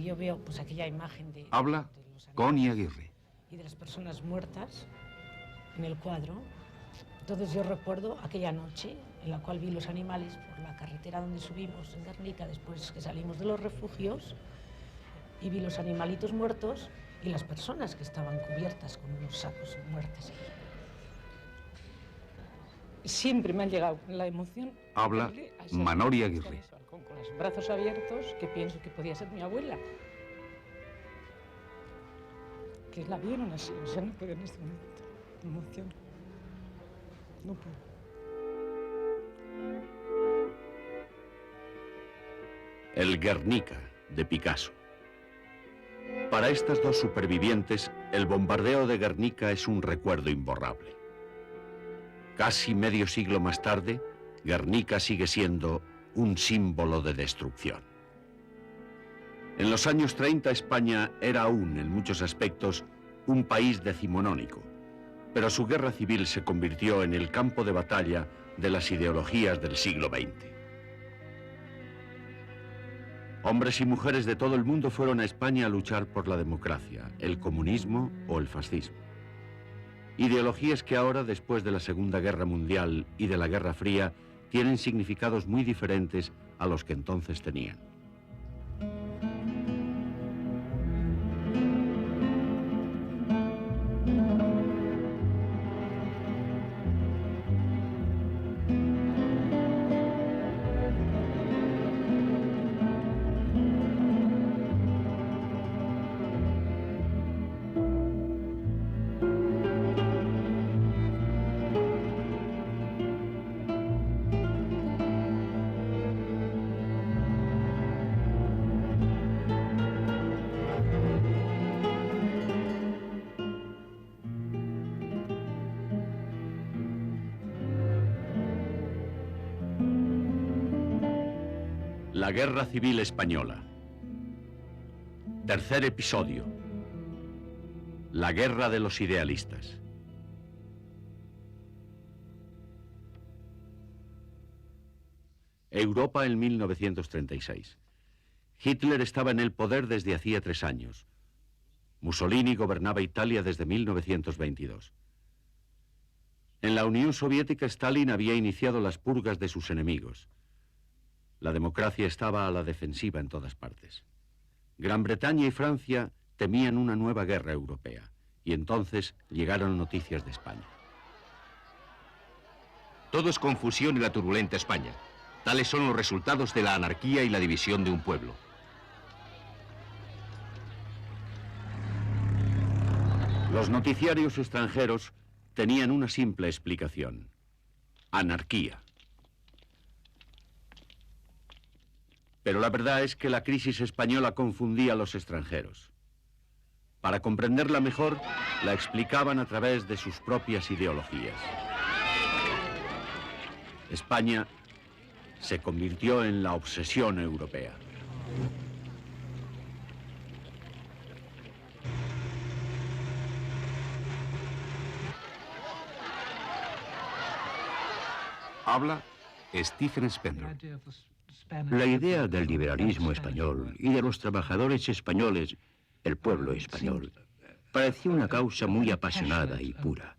yo veo pues aquella imagen de... Habla de los Connie animales Aguirre. y de las personas muertas en el cuadro. Entonces yo recuerdo aquella noche en la cual vi los animales por la carretera donde subimos en Guernica después que salimos de los refugios, y vi los animalitos muertos y las personas que estaban cubiertas con unos sacos muertas. Siempre me ha llegado la emoción. Habla Manoli Aguirre. Con los brazos abiertos, que pienso que podía ser mi abuela. Que la vieron así, o sea, no puedo en este momento. Me emociono. No puedo. El Guernica, de Picasso. Para estas dos supervivientes, el bombardeo de Guernica es un recuerdo imborrable. Casi medio siglo más tarde, Guernica sigue siendo un símbolo de destrucción. En los años 30, España era aún, en muchos aspectos, un país decimonónico, pero su guerra civil se convirtió en el campo de batalla de las ideologías del siglo XX. Hombres y mujeres de todo el mundo fueron a España a luchar por la democracia, el comunismo o el fascismo. Ideologías que ahora, después de la Segunda Guerra Mundial y de la Guerra Fría, tienen significados muy diferentes a los que entonces tenían. La Guerra Civil Española. Tercer episodio. La Guerra de los Idealistas. Europa en 1936. Hitler estaba en el poder desde hacía 3 años. Mussolini gobernaba Italia desde 1922. En la Unión Soviética, Stalin había iniciado las purgas de sus enemigos. La democracia estaba a la defensiva en todas partes. Gran Bretaña y Francia temían una nueva guerra europea, y entonces llegaron noticias de España. Todo es confusión y la turbulenta España. Tales son los resultados de la anarquía y la división de un pueblo. Los noticiarios extranjeros tenían una simple explicación: anarquía. Pero la verdad es que la crisis española confundía a los extranjeros. Para comprenderla mejor, la explicaban a través de sus propias ideologías. España se convirtió en la obsesión europea. Habla Stephen Spender. La idea del liberalismo español y de los trabajadores españoles, el pueblo español, parecía una causa muy apasionada y pura.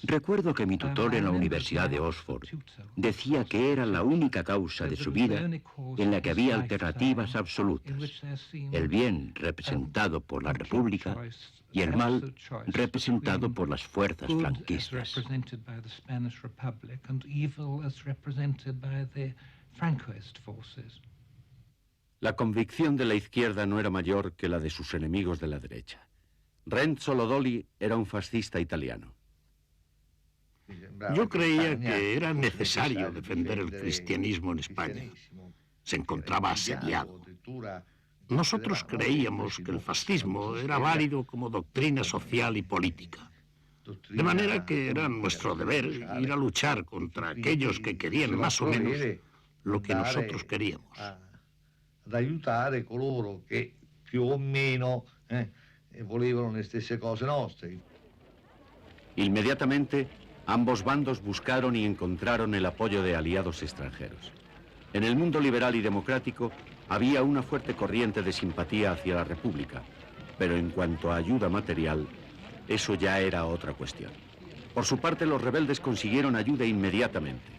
Recuerdo que mi tutor en la Universidad de Oxford decía que era la única causa de su vida en la que había alternativas absolutas: el bien representado por la República y el mal representado por las fuerzas franquistas. La convicción de la izquierda no era mayor que la de sus enemigos de la derecha. Renzo Lodoli era un fascista italiano. Yo creía que era necesario defender el cristianismo en España. Se encontraba asediado. Nosotros creíamos que el fascismo era válido como doctrina social y política. De manera que era nuestro deber ir a luchar contra aquellos que querían más o menos lo que nosotros queríamos. Ad aiutare coloro che più o meno volevano le stesse cose nostre. Inmediatamente, ambos bandos buscaron y encontraron el apoyo de aliados extranjeros. En el mundo liberal y democrático había una fuerte corriente de simpatía hacia la República, pero en cuanto a ayuda material, eso ya era otra cuestión. Por su parte, los rebeldes consiguieron ayuda inmediatamente.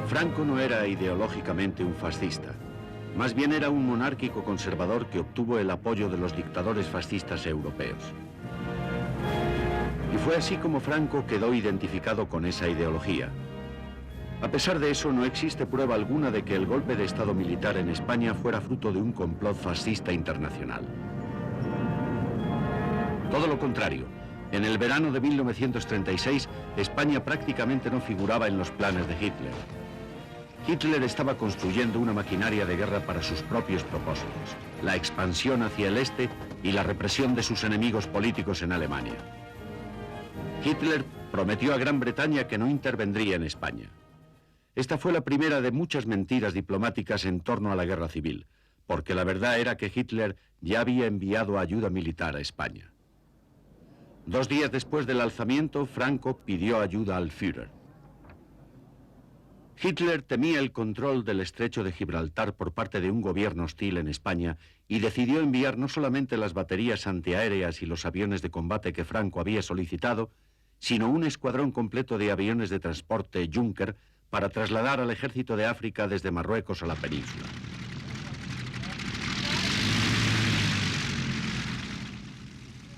Franco no era ideológicamente un fascista. Más bien era un monárquico conservador que obtuvo el apoyo de los dictadores fascistas europeos. Y fue así como Franco quedó identificado con esa ideología. A pesar de eso, no existe prueba alguna de que el golpe de Estado militar en España fuera fruto de un complot fascista internacional. Todo lo contrario, en el verano de 1936, España prácticamente no figuraba en los planes de Hitler. Hitler estaba construyendo una maquinaria de guerra para sus propios propósitos, la expansión hacia el este y la represión de sus enemigos políticos en Alemania. Hitler prometió a Gran Bretaña que no intervendría en España. Esta fue la primera de muchas mentiras diplomáticas en torno a la guerra civil, porque la verdad era que Hitler ya había enviado ayuda militar a España. 2 días después del alzamiento, Franco pidió ayuda al Führer. Hitler temía el control del estrecho de Gibraltar por parte de un gobierno hostil en España y decidió enviar no solamente las baterías antiaéreas y los aviones de combate que Franco había solicitado, sino un escuadrón completo de aviones de transporte Junker para trasladar al ejército de África desde Marruecos a la península.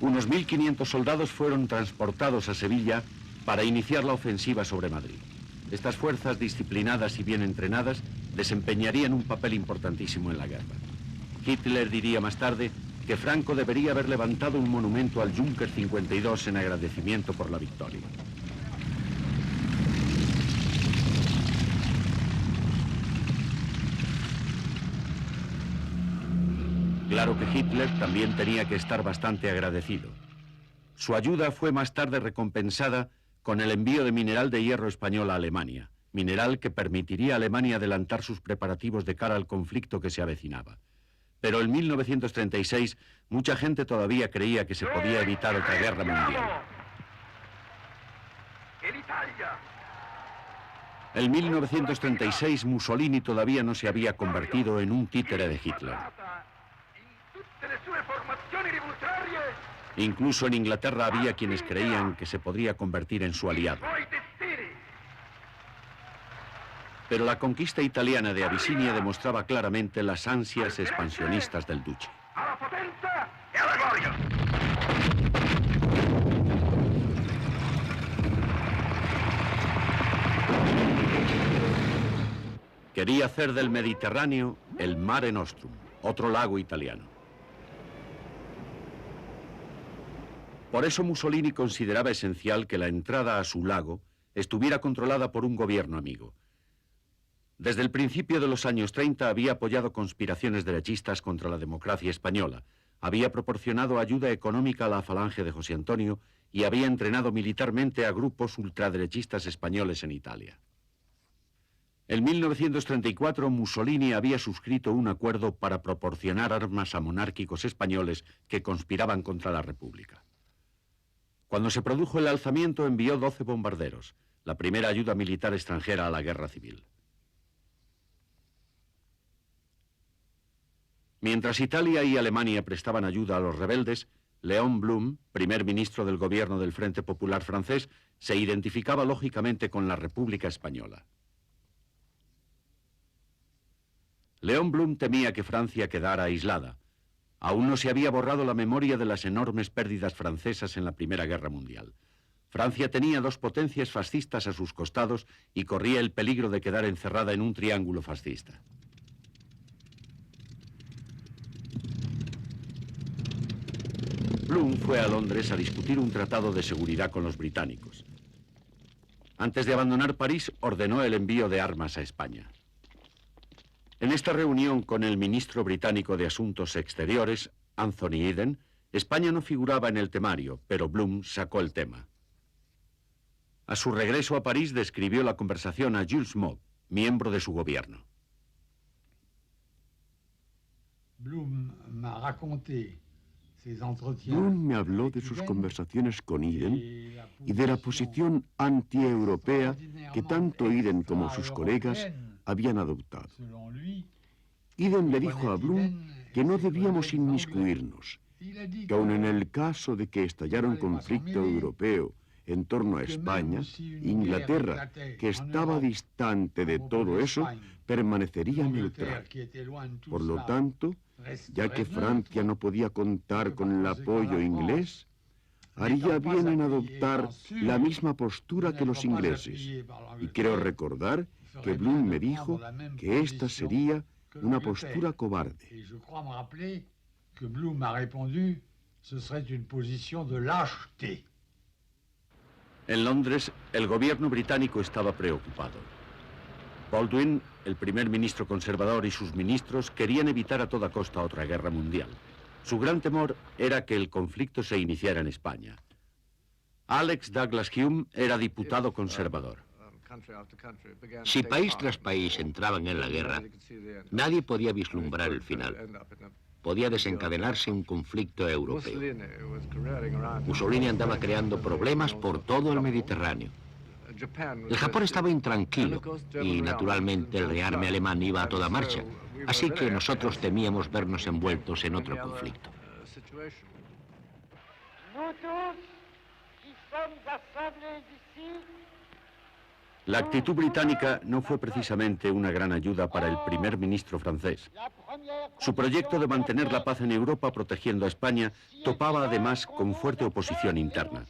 Unos 1.500 soldados fueron transportados a Sevilla para iniciar la ofensiva sobre Madrid. Estas fuerzas disciplinadas y bien entrenadas desempeñarían un papel importantísimo en la guerra. Hitler diría más tarde que Franco debería haber levantado un monumento al Junker 52 en agradecimiento por la victoria. Claro que Hitler también tenía que estar bastante agradecido. Su ayuda fue más tarde recompensada con el envío de mineral de hierro español a Alemania, mineral que permitiría a Alemania adelantar sus preparativos de cara al conflicto que se avecinaba. Pero en 1936 mucha gente todavía creía que se podía evitar otra guerra mundial. En 1936 Mussolini todavía no se había convertido en un títere de Hitler. Incluso en Inglaterra había quienes creían que se podría convertir en su aliado. Pero la conquista italiana de Abisinia demostraba claramente las ansias expansionistas del duce. Quería hacer del Mediterráneo el Mare Nostrum, otro lago italiano. Por eso Mussolini consideraba esencial que la entrada a su lago estuviera controlada por un gobierno amigo. Desde el principio de los años 30 había apoyado conspiraciones derechistas contra la democracia española, había proporcionado ayuda económica a la falange de José Antonio y había entrenado militarmente a grupos ultraderechistas españoles en Italia. En 1934 Mussolini había suscrito un acuerdo para proporcionar armas a monárquicos españoles que conspiraban contra la República. Cuando se produjo el alzamiento envió 12 bombarderos, la primera ayuda militar extranjera a la guerra civil. Mientras Italia y Alemania prestaban ayuda a los rebeldes, Léon Blum, primer ministro del gobierno del Frente Popular francés, se identificaba lógicamente con la República Española. Léon Blum temía que Francia quedara aislada. Aún no se había borrado la memoria de las enormes pérdidas francesas en la Primera Guerra Mundial. Francia tenía 2 potencias fascistas a sus costados y corría el peligro de quedar encerrada en un triángulo fascista. Blum fue a Londres a discutir un tratado de seguridad con los británicos. Antes de abandonar París, ordenó el envío de armas a España. En esta reunión con el ministro británico de Asuntos Exteriores, Anthony Eden, España no figuraba en el temario, pero Blum sacó el tema. A su regreso a París describió la conversación a Jules Motte, miembro de su gobierno. Blum m'a raconté Blum me habló de sus conversaciones con Iden y de la posición anti-europea que tanto Iden como sus colegas habían adoptado. Iden le dijo a Blum que no debíamos inmiscuirnos, que aun en el caso de que estallara un conflicto europeo en torno a España, Inglaterra, que estaba distante de todo eso, permanecería neutral. Por lo tanto, ya que Francia no podía contar con el apoyo inglés, haría bien en adoptar la misma postura que los ingleses. Y creo recordar que Blum me dijo que esta sería una postura cobarde. En Londres, el gobierno británico estaba preocupado. Baldwin, el primer ministro conservador, y sus ministros querían evitar a toda costa otra guerra mundial. Su gran temor era que el conflicto se iniciara en España. Alex Douglas Hume era diputado conservador. Si país tras país entraban en la guerra, nadie podía vislumbrar el final. Podía desencadenarse un conflicto europeo. Mussolini andaba creando problemas por todo el Mediterráneo. El Japón estaba intranquilo y, naturalmente, el rearme alemán iba a toda marcha. Así que nosotros temíamos vernos envueltos en otro conflicto. La actitud británica no fue precisamente una gran ayuda para el primer ministro francés. Su proyecto de mantener la paz en Europa protegiendo a España topaba además con fuerte oposición interna.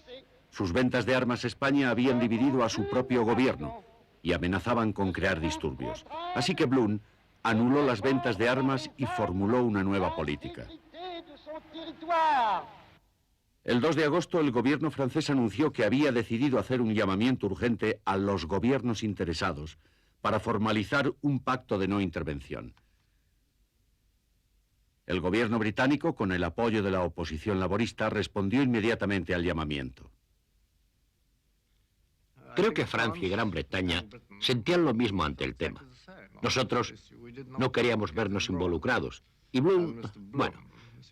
Sus ventas de armas a España habían dividido a su propio gobierno y amenazaban con crear disturbios. Así que Blum anuló las ventas de armas y formuló una nueva política. El 2 de agosto, el gobierno francés anunció que había decidido hacer un llamamiento urgente a los gobiernos interesados para formalizar un pacto de no intervención. El gobierno británico, con el apoyo de la oposición laborista, respondió inmediatamente al llamamiento. Creo que Francia y Gran Bretaña sentían lo mismo ante el tema. Nosotros no queríamos vernos involucrados. Y Blum, bueno,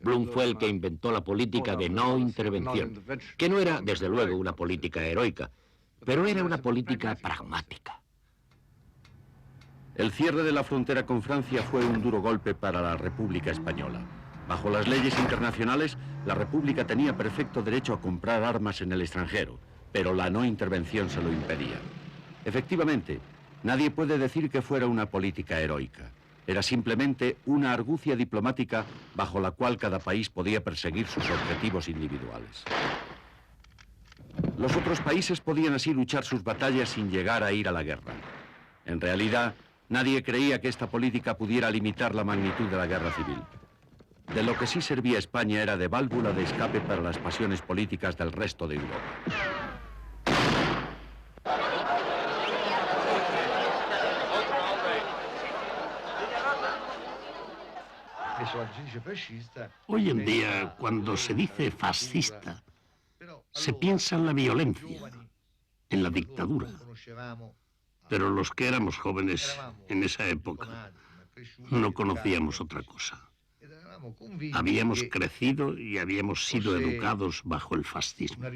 Blum fue el que inventó la política de no intervención, que no era, desde luego, una política heroica, pero era una política pragmática. El cierre de la frontera con Francia fue un duro golpe para la República Española. Bajo las leyes internacionales, la República tenía perfecto derecho a comprar armas en el extranjero, pero la no intervención se lo impedía. Efectivamente, nadie puede decir que fuera una política heroica. Era simplemente una argucia diplomática bajo la cual cada país podía perseguir sus objetivos individuales. Los otros países podían así luchar sus batallas sin llegar a ir a la guerra. En realidad, nadie creía que esta política pudiera limitar la magnitud de la guerra civil. De lo que sí servía España era de válvula de escape para las pasiones políticas del resto de Europa. Hoy en día, cuando se dice fascista, se piensa en la violencia, en la dictadura. Pero los que éramos jóvenes en esa época no conocíamos otra cosa. Habíamos crecido y habíamos sido educados bajo el fascismo.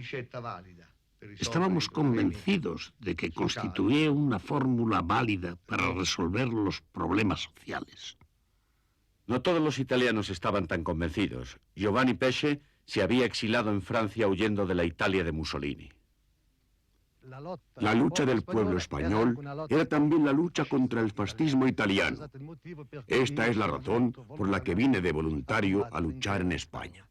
Estábamos convencidos de que constituía una fórmula válida para resolver los problemas sociales. No todos los italianos estaban tan convencidos. Giovanni Pesce se había exilado en Francia huyendo de la Italia de Mussolini. La lucha del pueblo español era también la lucha contra el fascismo italiano. Esta es la razón por la que vine de voluntario a luchar en España.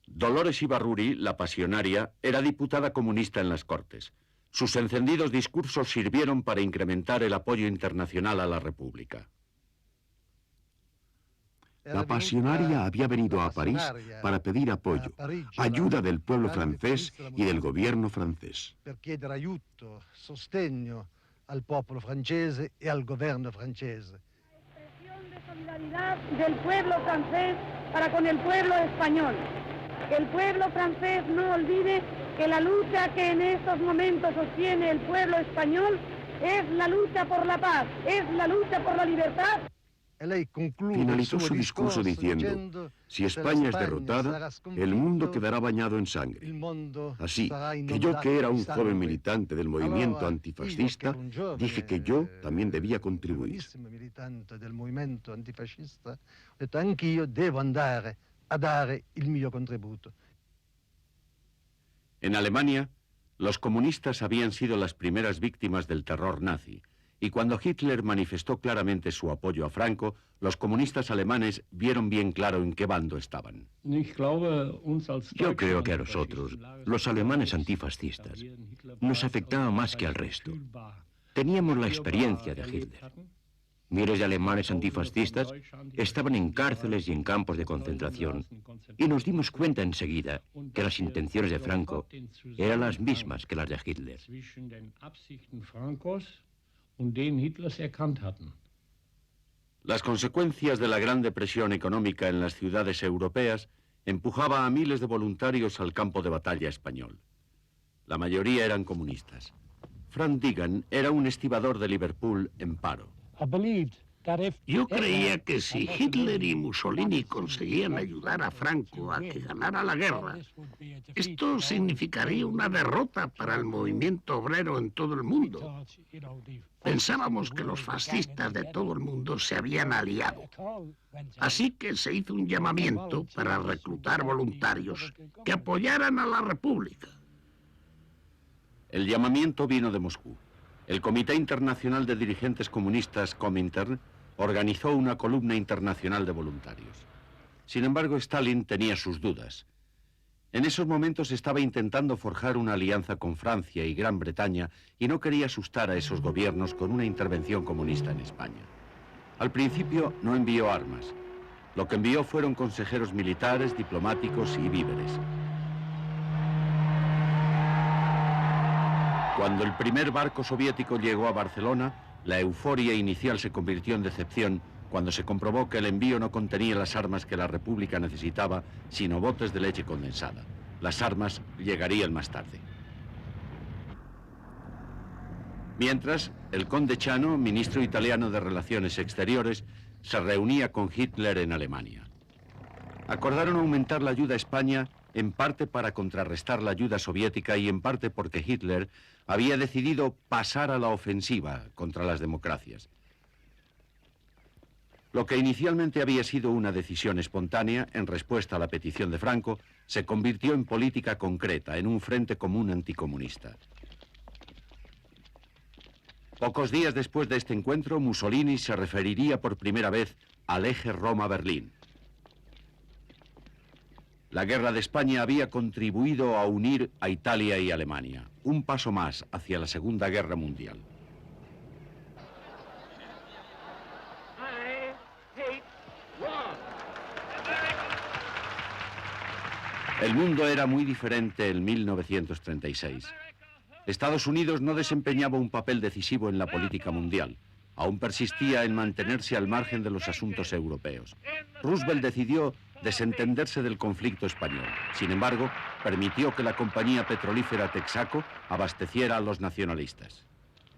Dolores Ibarruri, la pasionaria, era diputada comunista en las Cortes. Sus encendidos discursos sirvieron para incrementar el apoyo internacional a la República. La pasionaria había venido a París para pedir apoyo, ayuda del pueblo francés y del gobierno francés. Per chiedere aiuto, sostegno al popolo francese e al governo francese. Expresión de solidaridad del pueblo francés para con el pueblo español. Que el pueblo francés no olvide que la lucha que en estos momentos sostiene el pueblo español es la lucha por la paz, es la lucha por la libertad. Finalizó su discurso diciendo: si España es derrotada, el mundo quedará bañado en sangre. Así que yo, que era un joven militante del movimiento antifascista, dije que yo también debía contribuir. En Alemania, los comunistas habían sido las primeras víctimas del terror nazi, y cuando Hitler manifestó claramente su apoyo a Franco, los comunistas alemanes vieron bien claro en qué bando estaban. Yo creo que a nosotros, los alemanes antifascistas, nos afectaba más que al resto. Teníamos la experiencia de Hitler. Miles de alemanes antifascistas estaban en cárceles y en campos de concentración, y nos dimos cuenta enseguida que las intenciones de Franco eran las mismas que las de Hitler. Las consecuencias de la Gran Depresión económica en las ciudades europeas empujaba a miles de voluntarios al campo de batalla español. La mayoría eran comunistas. Frank Digan era un estibador de Liverpool en paro. Yo creía que si Hitler y Mussolini conseguían ayudar a Franco a que ganara la guerra, esto significaría una derrota para el movimiento obrero en todo el mundo. Pensábamos que los fascistas de todo el mundo se habían aliado. Así que se hizo un llamamiento para reclutar voluntarios que apoyaran a la República. El llamamiento vino de Moscú. El Comité Internacional de Dirigentes Comunistas, Comintern, organizó una columna internacional de voluntarios. Sin embargo, Stalin tenía sus dudas. En esos momentos estaba intentando forjar una alianza con Francia y Gran Bretaña y no quería asustar a esos gobiernos con una intervención comunista en España. Al principio no envió armas. Lo que envió fueron consejeros militares, diplomáticos y víveres. Cuando el primer barco soviético llegó a Barcelona, la euforia inicial se convirtió en decepción cuando se comprobó que el envío no contenía las armas que la República necesitaba, sino botes de leche condensada. Las armas llegarían más tarde. Mientras, el conde Chano, ministro italiano de Relaciones Exteriores, se reunía con Hitler en Alemania. Acordaron aumentar la ayuda a España, en parte para contrarrestar la ayuda soviética y en parte porque Hitler había decidido pasar a la ofensiva contra las democracias. Lo que inicialmente había sido una decisión espontánea en respuesta a la petición de Franco, se convirtió en política concreta, en un frente común anticomunista. Pocos días después de este encuentro, Mussolini se referiría por primera vez al eje Roma-Berlín. La guerra de España había contribuido a unir a Italia y Alemania, un paso más hacia la Segunda Guerra Mundial. El mundo era muy diferente en 1936. Estados Unidos no desempeñaba un papel decisivo en la política mundial. Aún persistía en mantenerse al margen de los asuntos europeos. Roosevelt decidió desentenderse del conflicto español. Sin embargo, permitió que la compañía petrolífera Texaco abasteciera a los nacionalistas.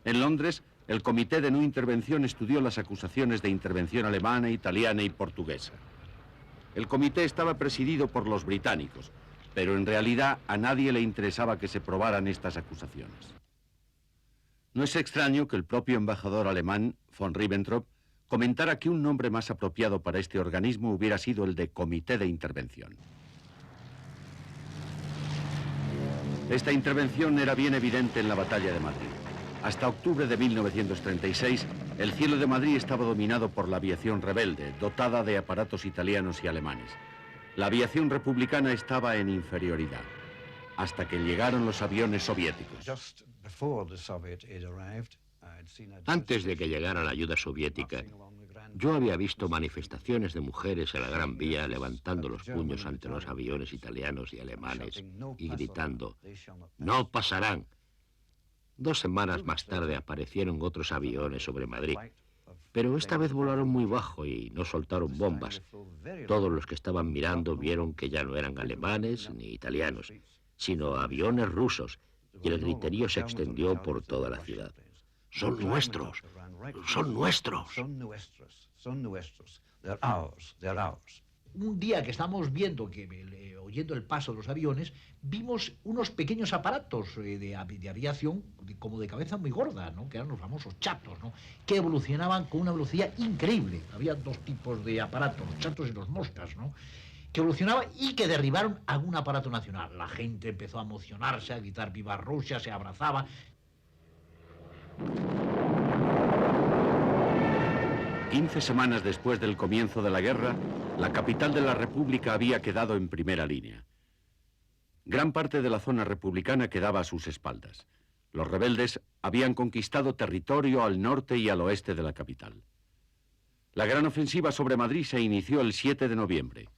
En Londres, el Comité de No Intervención estudió las acusaciones de intervención alemana, italiana y portuguesa. El comité estaba presidido por los británicos, pero en realidad a nadie le interesaba que se probaran estas acusaciones. No es extraño que el propio embajador alemán, von Ribbentrop, comentara que un nombre más apropiado para este organismo hubiera sido el de Comité de Intervención. Esta intervención era bien evidente en la Batalla de Madrid. Hasta octubre de 1936, el cielo de Madrid estaba dominado por la aviación rebelde, dotada de aparatos italianos y alemanes. La aviación republicana estaba en inferioridad, hasta que llegaron los aviones soviéticos. Antes de que llegara la ayuda soviética, yo había visto manifestaciones de mujeres en la Gran Vía levantando los puños ante los aviones italianos y alemanes y gritando: "¡No pasarán!". 2 semanas más tarde aparecieron otros aviones sobre Madrid, pero esta vez volaron muy bajo y no soltaron bombas. Todos los que estaban mirando vieron que ya no eran alemanes ni italianos, sino aviones rusos, y el griterío se extendió por toda la ciudad. Son nuestros. Son nuestros. Un día que estamos viendo, oyendo el paso de los aviones, vimos unos pequeños aparatos de aviación como de cabeza muy gorda, ¿no? Que eran los famosos chatos, ¿no? Que evolucionaban con una velocidad increíble. Había dos tipos de aparatos, los chatos y los moscas, ¿no? Que evolucionaban y que derribaron algún aparato nacional. La gente empezó a emocionarse, a gritar viva Rusia, se abrazaba. 15 semanas después del comienzo de la guerra, la capital de la República había quedado en primera línea. Gran parte de la zona republicana quedaba a sus espaldas. Los rebeldes habían conquistado territorio al norte y al oeste de la capital. La gran ofensiva sobre Madrid se inició el 7 de noviembre.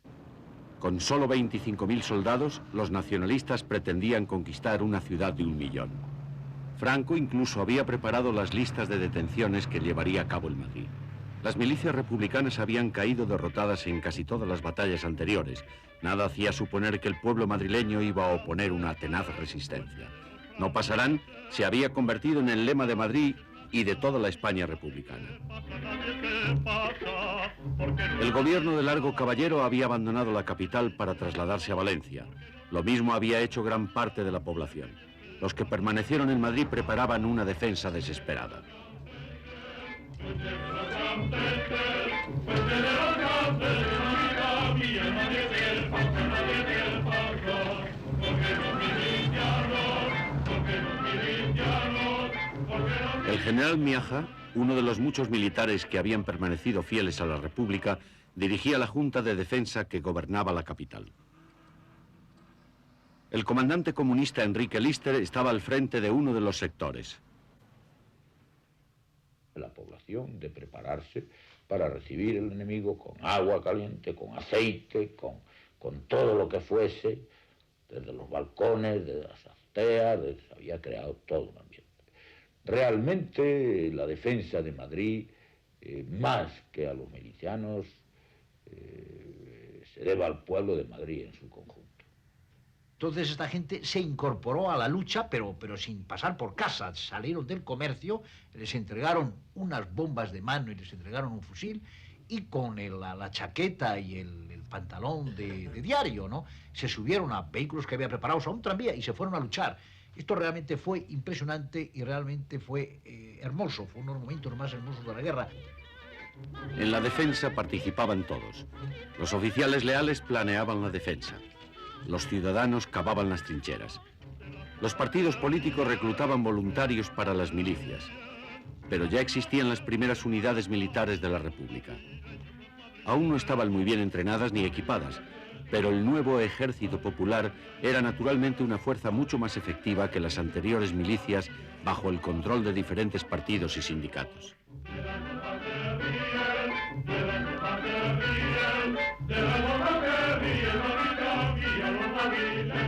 Con solo 25.000 soldados, los nacionalistas pretendían conquistar una ciudad de 1 millón. Franco incluso había preparado las listas de detenciones que llevaría a cabo el Madrid. Las milicias republicanas habían caído derrotadas en casi todas las batallas anteriores. Nada hacía suponer que el pueblo madrileño iba a oponer una tenaz resistencia. No pasarán se había convertido en el lema de Madrid y de toda la España republicana. El gobierno de Largo Caballero había abandonado la capital para trasladarse a Valencia. Lo mismo había hecho gran parte de la población. Los que permanecieron en Madrid preparaban una defensa desesperada. El general Miaja, uno de los muchos militares que habían permanecido fieles a la República, dirigía la Junta de Defensa que gobernaba la capital. El comandante comunista Enrique Lister estaba al frente de uno de los sectores. La población de prepararse para recibir el enemigo con agua caliente, con aceite, con todo lo que fuese, desde los balcones, desde las azoteas, se había creado todo un ambiente. Realmente la defensa de Madrid, más que a los milicianos, se debe al pueblo de Madrid en su conjunto. Entonces esta gente se incorporó a la lucha, pero sin pasar por casa. Salieron del comercio, les entregaron unas bombas de mano y les entregaron un fusil, y con la chaqueta y el pantalón de diario, ¿no? Se subieron a vehículos que había preparados, a un tranvía, y se fueron a luchar. Esto realmente fue impresionante y realmente fue hermoso. Fue uno de los momentos más hermosos de la guerra. En la defensa participaban todos. Los oficiales leales planeaban la defensa. Los ciudadanos cavaban las trincheras. Los partidos políticos reclutaban voluntarios para las milicias. Pero ya existían las primeras unidades militares de la República. Aún no estaban muy bien entrenadas ni equipadas, pero el nuevo ejército popular era naturalmente una fuerza mucho más efectiva que las anteriores milicias bajo el control de diferentes partidos y sindicatos.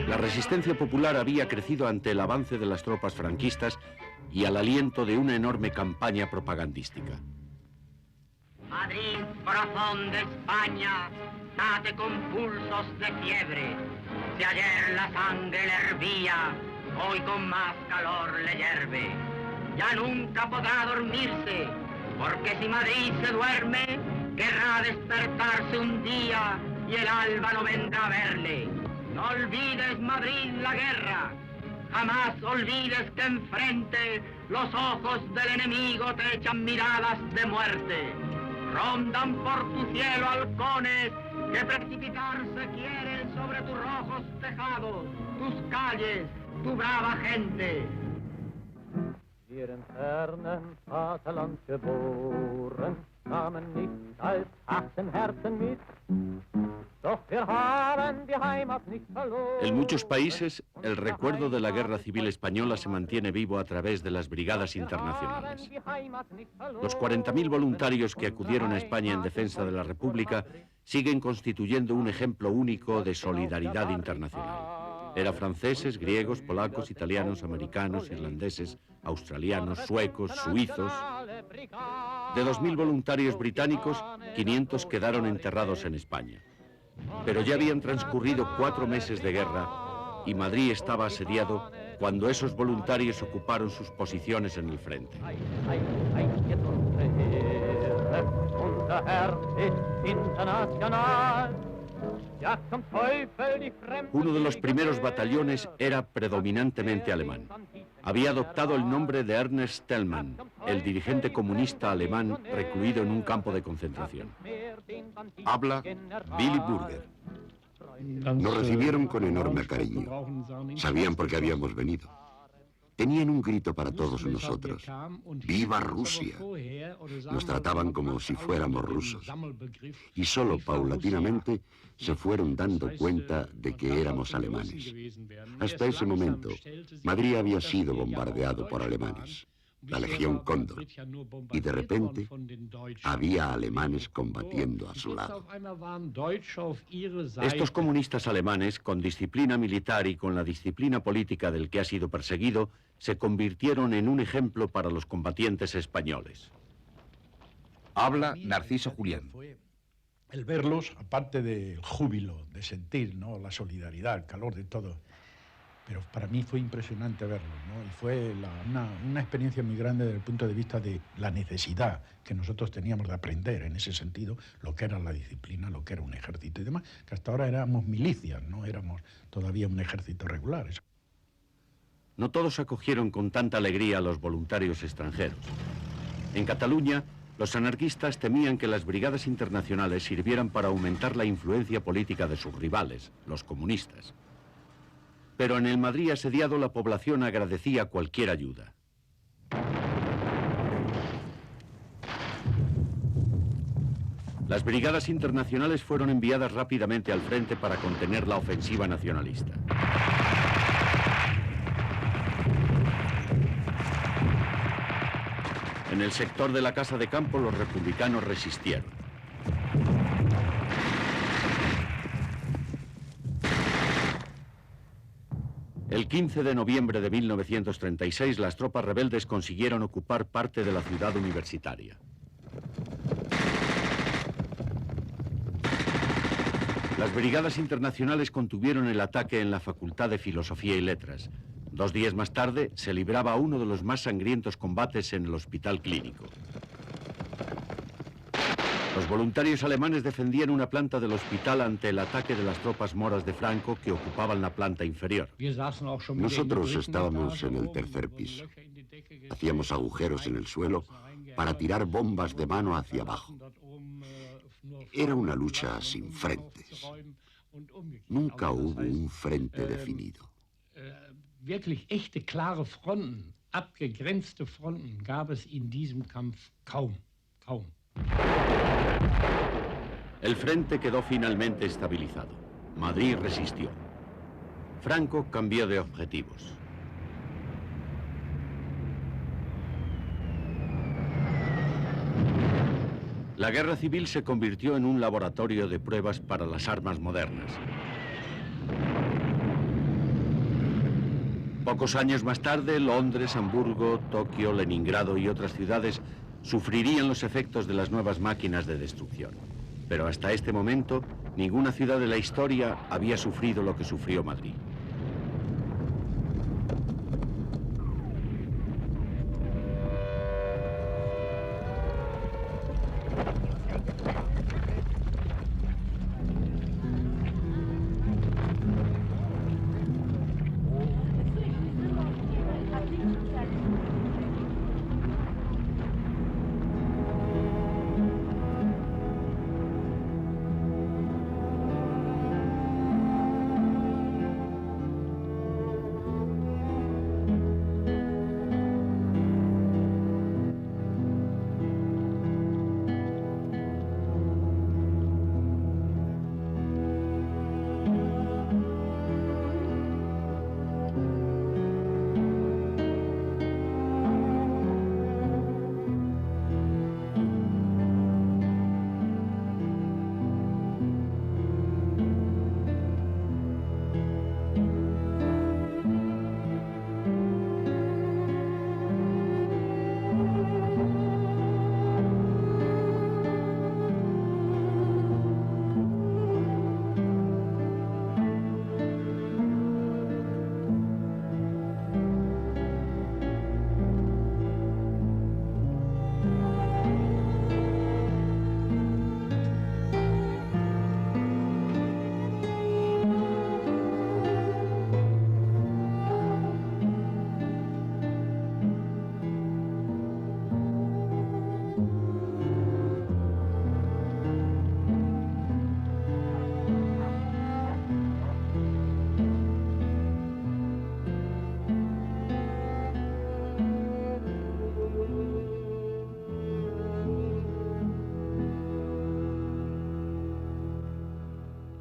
La resistencia popular había crecido ante el avance de las tropas franquistas y al aliento de una enorme campaña propagandística. Madrid, corazón de España, late con pulsos de fiebre. Si ayer la sangre le hervía, hoy con más calor le hierve. Ya nunca podrá dormirse, porque si Madrid se duerme, querrá despertarse un día y el alba no vendrá a verle. No olvides, Madrid, la guerra. Jamás olvides que enfrente los ojos del enemigo te echan miradas de muerte. Rondan por tu cielo halcones que precipitarse quieren sobre tus rojos tejados, tus calles, tu brava gente. En muchos países, el recuerdo de la Guerra Civil Española se mantiene vivo a través de las brigadas internacionales. Los 40.000 voluntarios que acudieron a España en defensa de la República siguen constituyendo un ejemplo único de solidaridad internacional. Eran franceses, griegos, polacos, italianos, americanos, irlandeses, australianos, suecos, suizos. De 2.000 voluntarios británicos, 500 quedaron enterrados en España. Pero ya habían transcurrido 4 meses de guerra y Madrid estaba asediado cuando esos voluntarios ocuparon sus posiciones en el frente. Uno de los primeros batallones era predominantemente alemán. Había adoptado el nombre de Ernest Thälmann, el dirigente comunista alemán recluido en un campo de concentración. Habla Billy Burger. Nos recibieron con enorme cariño. Sabían por qué habíamos venido. Tenían un grito para todos nosotros. ¡Viva Rusia! Nos trataban como si fuéramos rusos. Y solo paulatinamente se fueron dando cuenta de que éramos alemanes. Hasta ese momento, Madrid había sido bombardeado por alemanes, la Legión Cóndor, y de repente había alemanes combatiendo a su lado. Estos comunistas alemanes, con disciplina militar y con la disciplina política del que ha sido perseguido, se convirtieron en un ejemplo para los combatientes españoles. Habla Narciso Julián. El verlos, aparte del júbilo, de sentir, ¿no?, la solidaridad, el calor de todo, pero para mí fue impresionante verlos, ¿no? Y fue una experiencia muy grande desde el punto de vista de la necesidad que nosotros teníamos de aprender en ese sentido lo que era la disciplina, lo que era un ejército y demás, que hasta ahora éramos milicias, no éramos todavía un ejército regular. No todos acogieron con tanta alegría a los voluntarios extranjeros. En Cataluña, los anarquistas temían que las brigadas internacionales sirvieran para aumentar la influencia política de sus rivales, los comunistas. Pero en el Madrid asediado la población agradecía cualquier ayuda. Las brigadas internacionales fueron enviadas rápidamente al frente para contener la ofensiva nacionalista. En el sector de la Casa de Campo los republicanos resistieron. El 15 de noviembre de 1936 las tropas rebeldes consiguieron ocupar parte de la ciudad universitaria. Las brigadas internacionales contuvieron el ataque en la Facultad de Filosofía y Letras. 2 días más tarde se libraba uno de los más sangrientos combates en el Hospital Clínico. Los voluntarios alemanes defendían una planta del hospital ante el ataque de las tropas moras de Franco que ocupaban la planta inferior. Nosotros estábamos en el tercer piso. Hacíamos agujeros en el suelo para tirar bombas de mano hacia abajo. Era una lucha sin frentes. Nunca hubo un frente definido. Wirklich echte, klare Fronten, abgegrenzte Fronten gab es in diesem Kampf kaum. El frente quedó finalmente estabilizado. Madrid resistió. Franco cambió de objetivos. La guerra civil se convirtió en un laboratorio de pruebas para las armas modernas. Pocos años más tarde, Londres, Hamburgo, Tokio, Leningrado y otras ciudades sufrirían los efectos de las nuevas máquinas de destrucción. Pero hasta este momento, ninguna ciudad de la historia había sufrido lo que sufrió Madrid.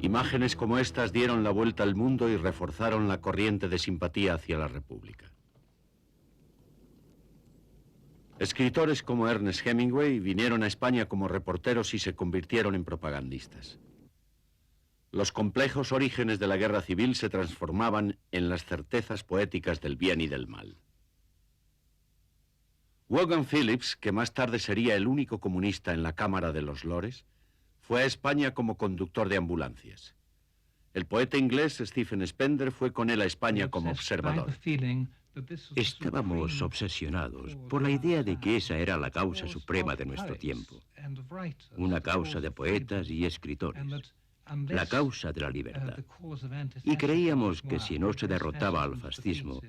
Imágenes como estas dieron la vuelta al mundo y reforzaron la corriente de simpatía hacia la República. Escritores como Ernest Hemingway vinieron a España como reporteros y se convirtieron en propagandistas. Los complejos orígenes de la guerra civil se transformaban en las certezas poéticas del bien y del mal. Vaughan Phillips, que más tarde sería el único comunista en la Cámara de los Lores, fue a España como conductor de ambulancias. El poeta inglés Stephen Spender fue con él a España como observador. Estábamos obsesionados por la idea de que esa era la causa suprema de nuestro tiempo. Una causa de poetas y escritores. La causa de la libertad. Y creíamos que si no se derrotaba al fascismo,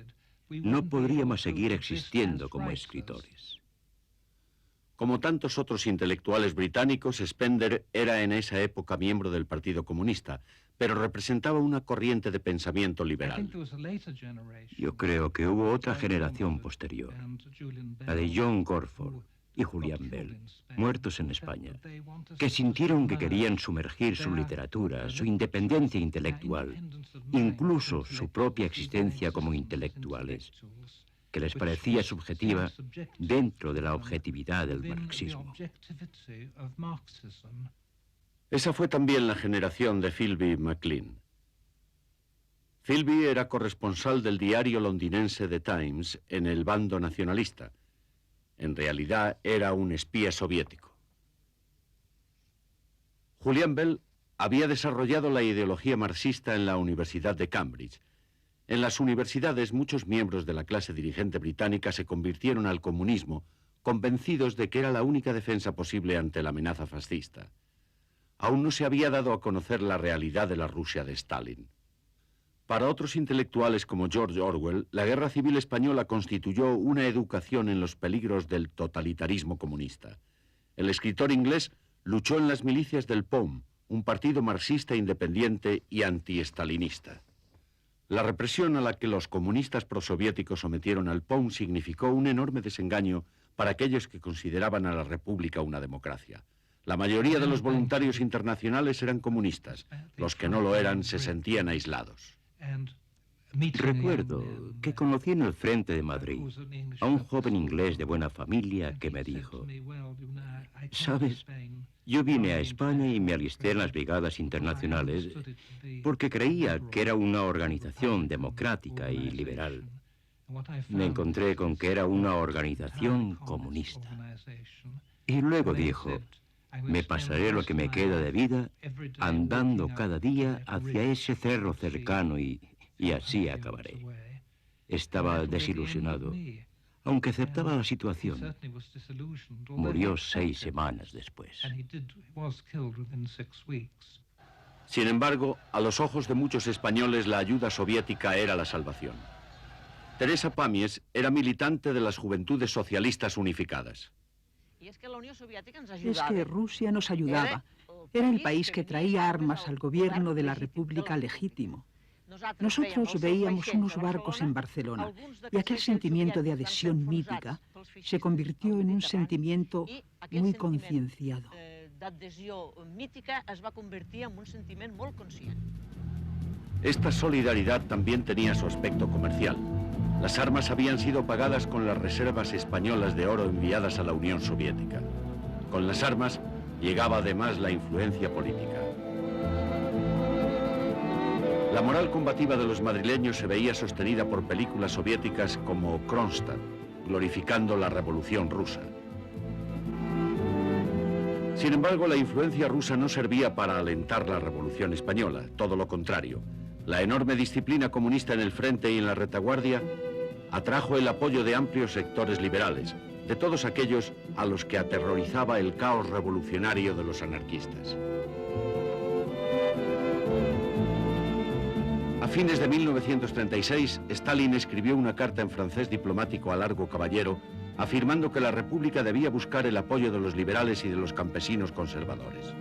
no podríamos seguir existiendo como escritores. Como tantos otros intelectuales británicos, Spender era en esa época miembro del Partido Comunista, pero representaba una corriente de pensamiento liberal. Yo creo que hubo otra generación posterior, la de John Gorford y Julian Bell, muertos en España, que sintieron que querían sumergir su literatura, su independencia intelectual, incluso su propia existencia como intelectuales, que les parecía subjetiva dentro de la objetividad del marxismo. Esa fue también la generación de Philby McLean. Philby era corresponsal del diario londinense The Times en el bando nacionalista. En realidad era un espía soviético. Julian Bell había desarrollado la ideología marxista en la Universidad de Cambridge. En las universidades, muchos miembros de la clase dirigente británica se convirtieron al comunismo, convencidos de que era la única defensa posible ante la amenaza fascista. Aún no se había dado a conocer la realidad de la Rusia de Stalin. Para otros intelectuales como George Orwell, la Guerra Civil Española constituyó una educación en los peligros del totalitarismo comunista. El escritor inglés luchó en las milicias del POM, un partido marxista independiente y anti-estalinista. La represión a la que los comunistas prosoviéticos sometieron al POM significó un enorme desengaño para aquellos que consideraban a la República una democracia. La mayoría de los voluntarios internacionales eran comunistas. Los que no lo eran se sentían aislados. Recuerdo que conocí en el frente de Madrid a un joven inglés de buena familia que me dijo: ¿sabes? Yo vine a España y me alisté en las brigadas internacionales porque creía que era una organización democrática y liberal. Me encontré con que era una organización comunista. Y luego dijo: me pasaré lo que me queda de vida andando cada día hacia ese cerro cercano y así acabaré. Estaba desilusionado, aunque aceptaba la situación. Murió 6 semanas después. Sin embargo, a los ojos de muchos españoles la ayuda soviética era la salvación. Teresa Pàmies era militante de las Juventudes Socialistas Unificadas. Es que Rusia nos ayudaba. Era el país que traía armas al gobierno de la República legítimo. Nosotros veíamos unos barcos en Barcelona y aquel sentimiento de adhesión mítica se convirtió en un sentimiento muy concienciado. Esta solidaridad también tenía su aspecto comercial. Las armas habían sido pagadas con las reservas españolas de oro enviadas a la Unión Soviética. Con las armas llegaba además la influencia política. La moral combativa de los madrileños se veía sostenida por películas soviéticas como Kronstadt, glorificando la Revolución Rusa. Sin embargo, la influencia rusa no servía para alentar la Revolución Española, todo lo contrario. La enorme disciplina comunista en el frente y en la retaguardia atrajo el apoyo de amplios sectores liberales, de todos aquellos a los que aterrorizaba el caos revolucionario de los anarquistas. A fines de 1936, Stalin escribió una carta en francés diplomático a Largo Caballero, afirmando que la República debía buscar el apoyo de los liberales y de los campesinos conservadores.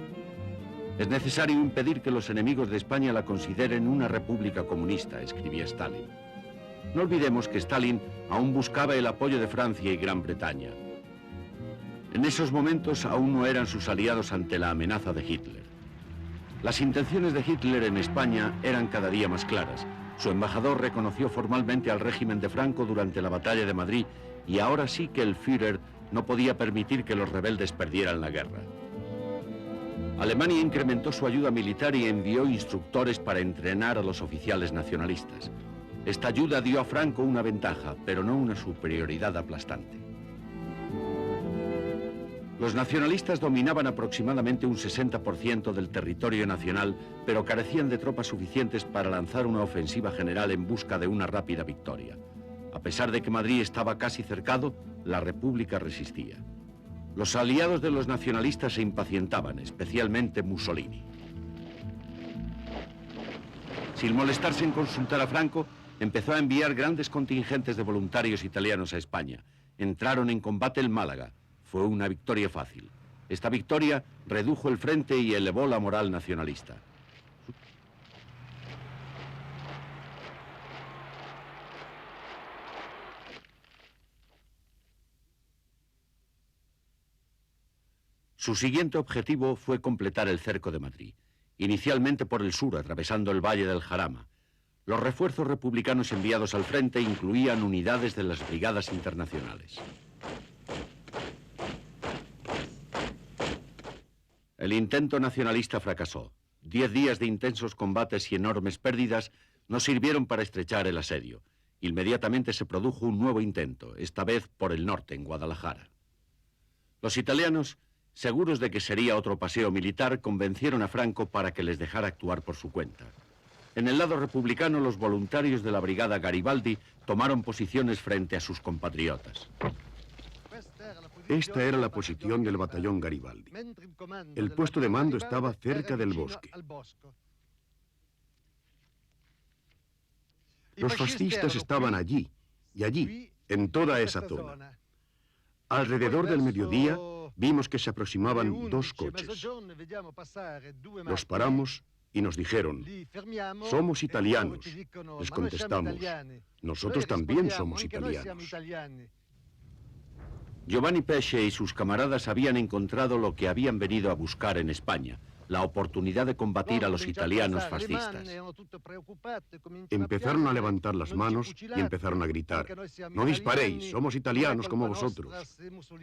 Es necesario impedir que los enemigos de España la consideren una república comunista, escribía Stalin. No olvidemos que Stalin aún buscaba el apoyo de Francia y Gran Bretaña. En esos momentos aún no eran sus aliados ante la amenaza de Hitler. Las intenciones de Hitler en España eran cada día más claras. Su embajador reconoció formalmente al régimen de Franco durante la batalla de Madrid y ahora sí que el Führer no podía permitir que los rebeldes perdieran la guerra. Alemania incrementó su ayuda militar y envió instructores para entrenar a los oficiales nacionalistas. Esta ayuda dio a Franco una ventaja, pero no una superioridad aplastante. Los nacionalistas dominaban aproximadamente un 60% del territorio nacional, pero carecían de tropas suficientes para lanzar una ofensiva general en busca de una rápida victoria. A pesar de que Madrid estaba casi cercado, la República resistía. Los aliados de los nacionalistas se impacientaban, especialmente Mussolini. Sin molestarse en consultar a Franco, empezó a enviar grandes contingentes de voluntarios italianos a España. Entraron en combate en Málaga. Fue una victoria fácil. Esta victoria redujo el frente y elevó la moral nacionalista. Su siguiente objetivo fue completar el cerco de Madrid, inicialmente por el sur, atravesando el valle del Jarama. Los refuerzos republicanos enviados al frente incluían unidades de las brigadas internacionales. El intento nacionalista fracasó. 10 días de intensos combates y enormes pérdidas no sirvieron para estrechar el asedio. Inmediatamente se produjo un nuevo intento, esta vez por el norte, en Guadalajara. Los italianos, seguros de que sería otro paseo militar, convencieron a Franco para que les dejara actuar por su cuenta. En el lado republicano, los voluntarios de la brigada Garibaldi tomaron posiciones frente a sus compatriotas. Esta era la posición del batallón Garibaldi. El puesto de mando estaba cerca del bosque. Los fascistas estaban allí y allí, en toda esa zona. Alrededor del mediodía, vimos que se aproximaban 2 coches. Los paramos y nos dijeron: somos italianos. Les contestamos: nosotros también somos italianos. Giovanni Pesce y sus camaradas habían encontrado lo que habían venido a buscar en España, la oportunidad de combatir a los italianos fascistas. Empezaron a levantar las manos y empezaron a gritar: no disparéis, somos italianos como vosotros.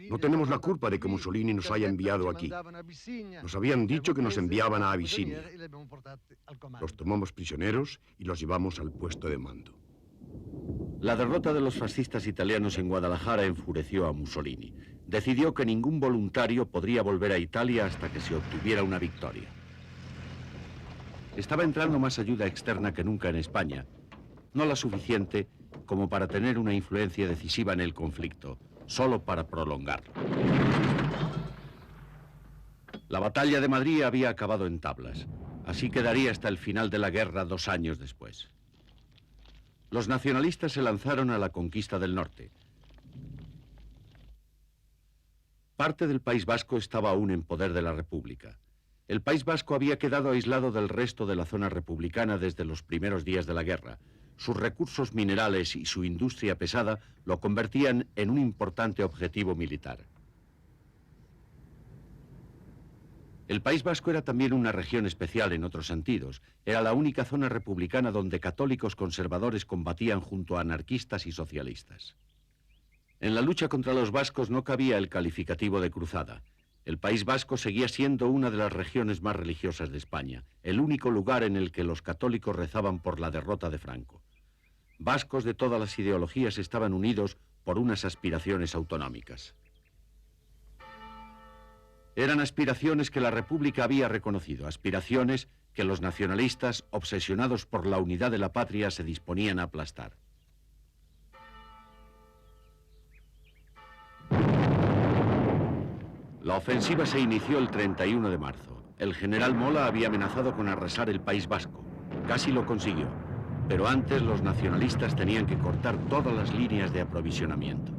No tenemos la culpa de que Mussolini nos haya enviado aquí. Nos habían dicho que nos enviaban a Abisinia. Los tomamos prisioneros y los llevamos al puesto de mando. La derrota de los fascistas italianos en Guadalajara enfureció a Mussolini. Decidió que ningún voluntario podría volver a Italia hasta que se obtuviera una victoria. Estaba entrando más ayuda externa que nunca en España, no la suficiente como para tener una influencia decisiva en el conflicto, solo para prolongarlo. La batalla de Madrid había acabado en tablas. Así quedaría hasta el final de la guerra 2 años después. Los nacionalistas se lanzaron a la conquista del norte. Parte del País Vasco estaba aún en poder de la República. El País Vasco había quedado aislado del resto de la zona republicana desde los primeros días de la guerra. Sus recursos minerales y su industria pesada lo convertían en un importante objetivo militar. El País Vasco era también una región especial en otros sentidos. Era la única zona republicana donde católicos conservadores combatían junto a anarquistas y socialistas. En la lucha contra los vascos no cabía el calificativo de cruzada. El País Vasco seguía siendo una de las regiones más religiosas de España, el único lugar en el que los católicos rezaban por la derrota de Franco. Vascos de todas las ideologías estaban unidos por unas aspiraciones autonómicas. Eran aspiraciones que la República había reconocido, aspiraciones que los nacionalistas, obsesionados por la unidad de la patria, se disponían a aplastar. La ofensiva se inició el 31 de marzo. El general Mola había amenazado con arrasar el País Vasco. Casi lo consiguió, pero antes los nacionalistas tenían que cortar todas las líneas de aprovisionamiento.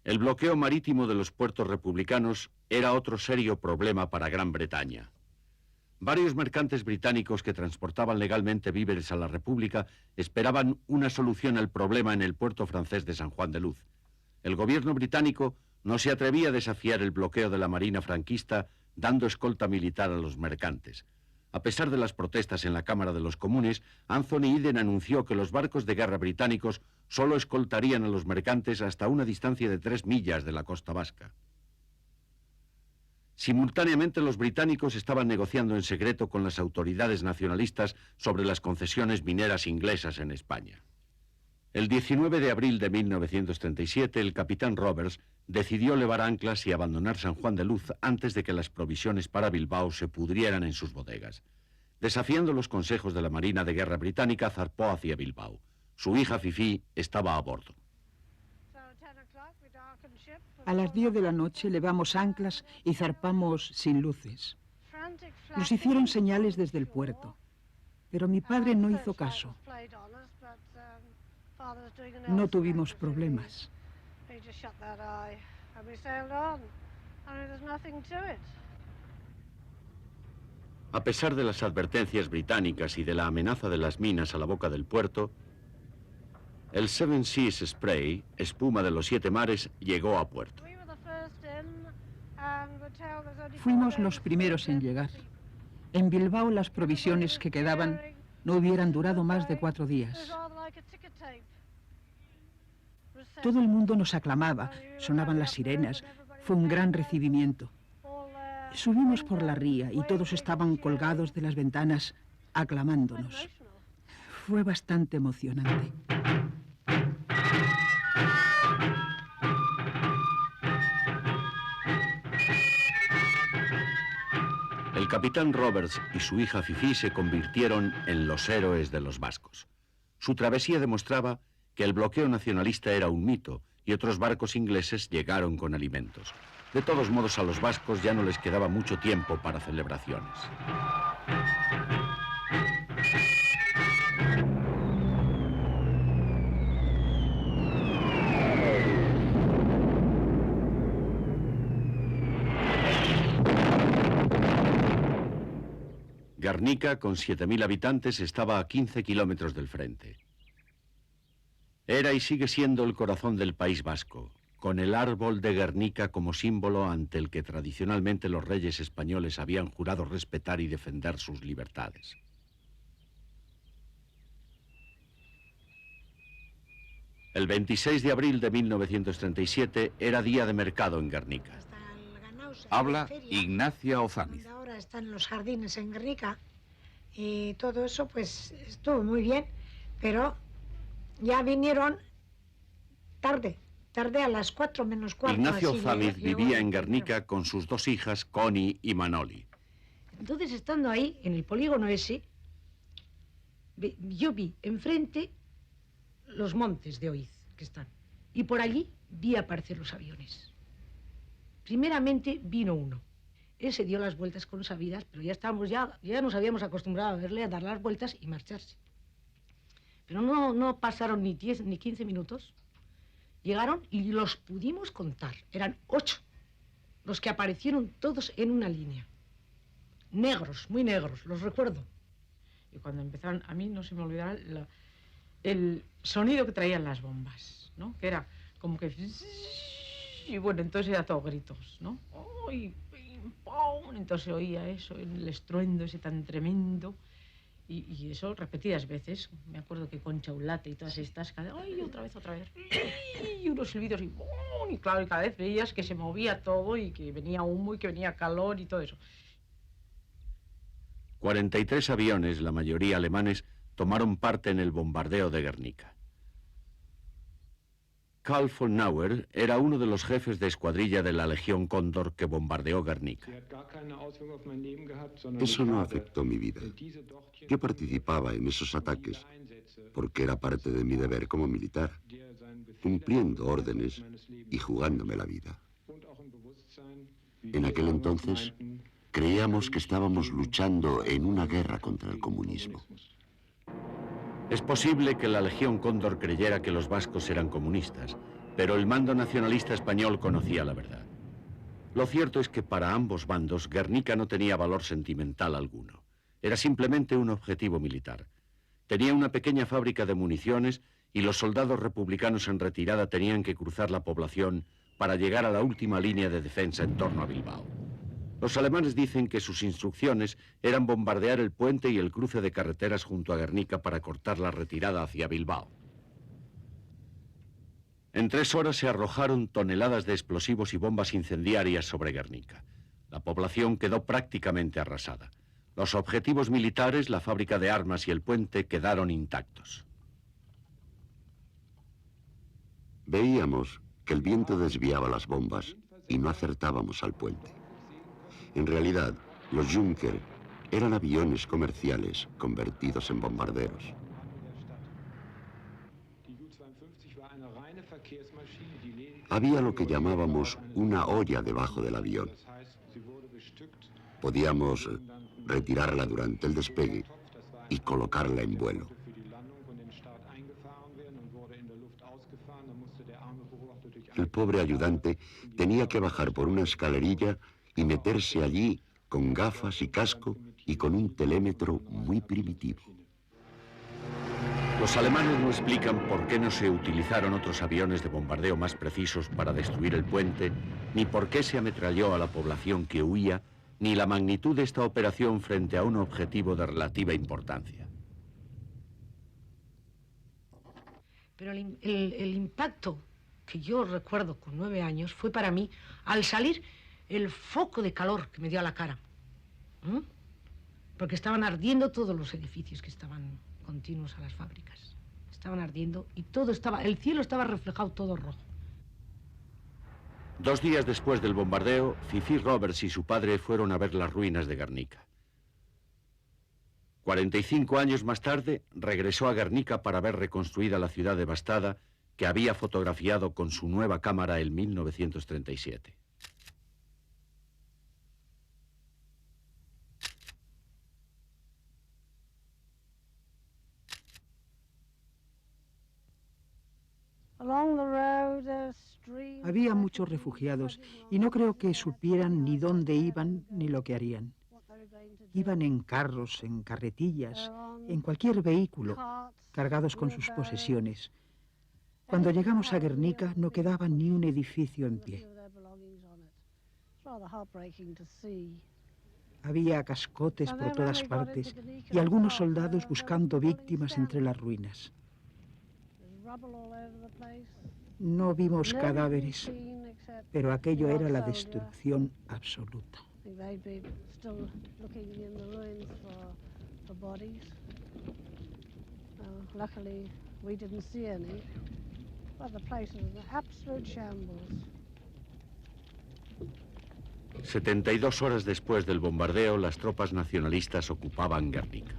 El bloqueo marítimo de los puertos republicanos era otro serio problema para Gran Bretaña. Varios mercantes británicos que transportaban legalmente víveres a la República esperaban una solución al problema en el puerto francés de San Juan de Luz. el gobierno británico no se atrevía a desafiar el bloqueo de la marina franquista dando escolta militar a los mercantes. A pesar de las protestas en la Cámara de los Comunes, Anthony Eden anunció que los barcos de guerra británicos solo escoltarían a los mercantes hasta una distancia de 3 millas de la costa vasca. Simultáneamente, los británicos estaban negociando en secreto con las autoridades nacionalistas sobre las concesiones mineras inglesas en España. El 19 de abril de 1937, el capitán Roberts decidió levar anclas y abandonar San Juan de Luz antes de que las provisiones para Bilbao se pudrieran en sus bodegas. Desafiando los consejos de la Marina de Guerra británica, zarpó hacia Bilbao. Su hija Fifi estaba a bordo. A las 10 de la noche levamos anclas y zarpamos sin luces. Nos hicieron señales desde el puerto, pero mi padre no hizo caso. No tuvimos problemas. A pesar de las advertencias británicas y de la amenaza de las minas a la boca del puerto, el Seven Seas Spray, espuma de los 7 mares, llegó a puerto. Fuimos los primeros en llegar. En Bilbao las provisiones que quedaban no hubieran durado más de 4 días. Todo el mundo nos aclamaba, sonaban las sirenas, fue un gran recibimiento. Subimos por la ría y todos estaban colgados de las ventanas aclamándonos. Fue bastante emocionante. El capitán Roberts y su hija Fifi se convirtieron en los héroes de los vascos. Su travesía demostraba que el bloqueo nacionalista era un mito y otros barcos ingleses llegaron con alimentos. De todos modos, a los vascos ya no les quedaba mucho tiempo para celebraciones. Guernica, con 7.000 habitantes, estaba a 15 kilómetros del frente. Era y sigue siendo el corazón del País Vasco, con el árbol de Guernica como símbolo ante el que tradicionalmente los reyes españoles habían jurado respetar y defender sus libertades. El 26 de abril de 1937 era día de mercado en Guernica. Habla Ignacia Ozamiz. Ahora están los jardines en Guernica y todo eso pues estuvo muy bien, pero ya vinieron tarde a las 4 menos cuarto. Ignacio Ozamiz vivía en Guernica con sus 2 hijas, Connie y Manoli. Entonces, estando ahí, en el polígono ese, yo vi enfrente los montes de Oiz que están, y por allí vi aparecer los aviones. Primeramente vino uno. Él se dio las vueltas con sabidas, pero ya nos habíamos acostumbrado a verle a dar las vueltas y marcharse. Pero no pasaron ni 10 ni 15 minutos. Llegaron y los pudimos contar. Eran 8 los que aparecieron todos en una línea. Negros, muy negros, los recuerdo. Y cuando empezaron, a mí no se me olvidará el sonido que traían las bombas, ¿no? Que era como que... Y bueno, entonces era todo gritos, ¿no? ¡Ay, pim, pum! Entonces oía eso, el estruendo ese tan tremendo. Y eso repetidas veces. Me acuerdo que Concha Ulate y todas estas, ¡ay, otra vez! Y unos silbidos y ¡pum! Y claro, y cada vez veías que se movía todo y que venía humo y que venía calor y todo eso. 43 aviones, la mayoría alemanes, tomaron parte en el bombardeo de Guernica. Karl von Nauer era uno de los jefes de escuadrilla de la Legión Cóndor que bombardeó Guernica. Eso no afectó mi vida. Yo participaba en esos ataques porque era parte de mi deber como militar, cumpliendo órdenes y jugándome la vida. En aquel entonces creíamos que estábamos luchando en una guerra contra el comunismo. Es posible que la Legión Cóndor creyera que los vascos eran comunistas, pero el mando nacionalista español conocía la verdad. Lo cierto es que para ambos bandos Guernica no tenía valor sentimental alguno. Era simplemente un objetivo militar. Tenía una pequeña fábrica de municiones y los soldados republicanos en retirada tenían que cruzar la población para llegar a la última línea de defensa en torno a Bilbao. Los alemanes dicen que sus instrucciones eran bombardear el puente y el cruce de carreteras junto a Guernica para cortar la retirada hacia Bilbao. En 3 horas se arrojaron toneladas de explosivos y bombas incendiarias sobre Guernica. La población quedó prácticamente arrasada. Los objetivos militares, la fábrica de armas y el puente quedaron intactos. Veíamos que el viento desviaba las bombas y no acertábamos al puente. En realidad, los Junker eran aviones comerciales convertidos en bombarderos. Había lo que llamábamos una olla debajo del avión. Podíamos retirarla durante el despegue y colocarla en vuelo. El pobre ayudante tenía que bajar por una escalerilla y meterse allí con gafas y casco y con un telémetro muy primitivo. Los alemanes no explican por qué no se utilizaron otros aviones de bombardeo más precisos para destruir el puente, ni por qué se ametralló a la población que huía, ni la magnitud de esta operación frente a un objetivo de relativa importancia. Pero el impacto que yo recuerdo con 9 años fue para mí, al salir, el foco de calor que me dio a la cara. Porque estaban ardiendo todos los edificios que estaban continuos a las fábricas. Estaban ardiendo y todo estaba, el cielo estaba reflejado todo rojo. 2 días después del bombardeo, Fifi Roberts y su padre fueron a ver las ruinas de Guernica. 45 años más tarde, regresó a Guernica para ver reconstruida la ciudad devastada que había fotografiado con su nueva cámara en 1937. Había muchos refugiados y no creo que supieran ni dónde iban ni lo que harían. Iban en carros, en carretillas, en cualquier vehículo, cargados con sus posesiones. Cuando llegamos a Guernica no quedaba ni un edificio en pie. Había cascotes por todas partes y algunos soldados buscando víctimas entre las ruinas. No vimos cadáveres, pero aquello era la destrucción absoluta. Luckily, we didn't see any, but the place was an absolute shambles. 72 horas después del bombardeo, las tropas nacionalistas ocupaban Guernica.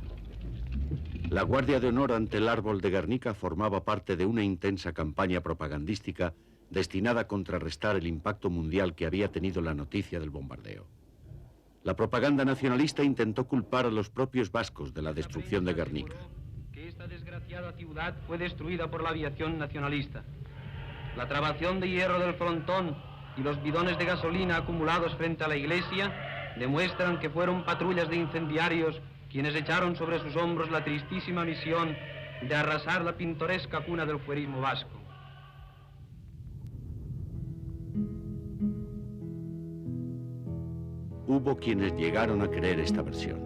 La Guardia de Honor ante el Árbol de Guernica formaba parte de una intensa campaña propagandística destinada a contrarrestar el impacto mundial que había tenido la noticia del bombardeo. La propaganda nacionalista intentó culpar a los propios vascos de la destrucción de Guernica. Esta desgraciada ciudad fue destruida por la aviación nacionalista. La trabación de hierro del frontón y los bidones de gasolina acumulados frente a la iglesia demuestran que fueron patrullas de incendiarios quienes echaron sobre sus hombros la tristísima misión de arrasar la pintoresca cuna del fuerismo vasco. Hubo quienes llegaron a creer esta versión.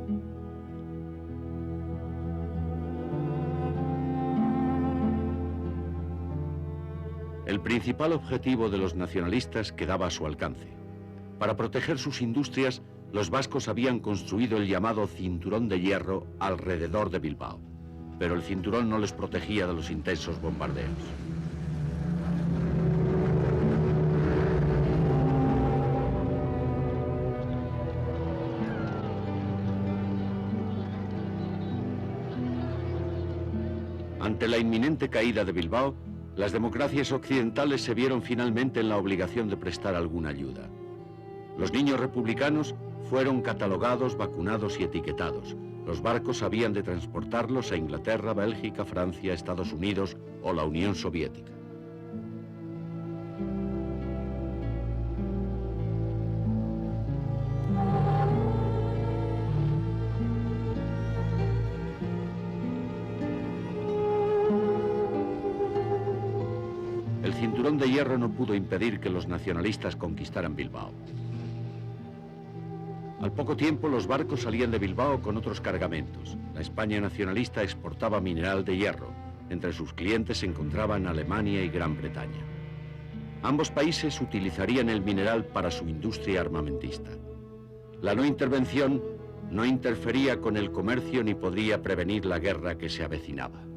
El principal objetivo de los nacionalistas quedaba a su alcance. Para proteger sus industrias, los vascos habían construido el llamado cinturón de hierro alrededor de Bilbao, pero el cinturón no les protegía de los intensos bombardeos. Ante la inminente caída de Bilbao, las democracias occidentales se vieron finalmente en la obligación de prestar alguna ayuda. Los niños republicanos fueron catalogados, vacunados y etiquetados. Los barcos habían de transportarlos a Inglaterra, Bélgica, Francia, Estados Unidos o la Unión Soviética. cinturón de hierro no pudo impedir que los nacionalistas conquistaran Bilbao. Al poco tiempo, los barcos salían de Bilbao con otros cargamentos. La España nacionalista exportaba mineral de hierro. Entre sus clientes se encontraban Alemania y Gran Bretaña. Ambos países utilizarían el mineral para su industria armamentista. La no intervención no interfería con el comercio ni podría prevenir la guerra que se avecinaba.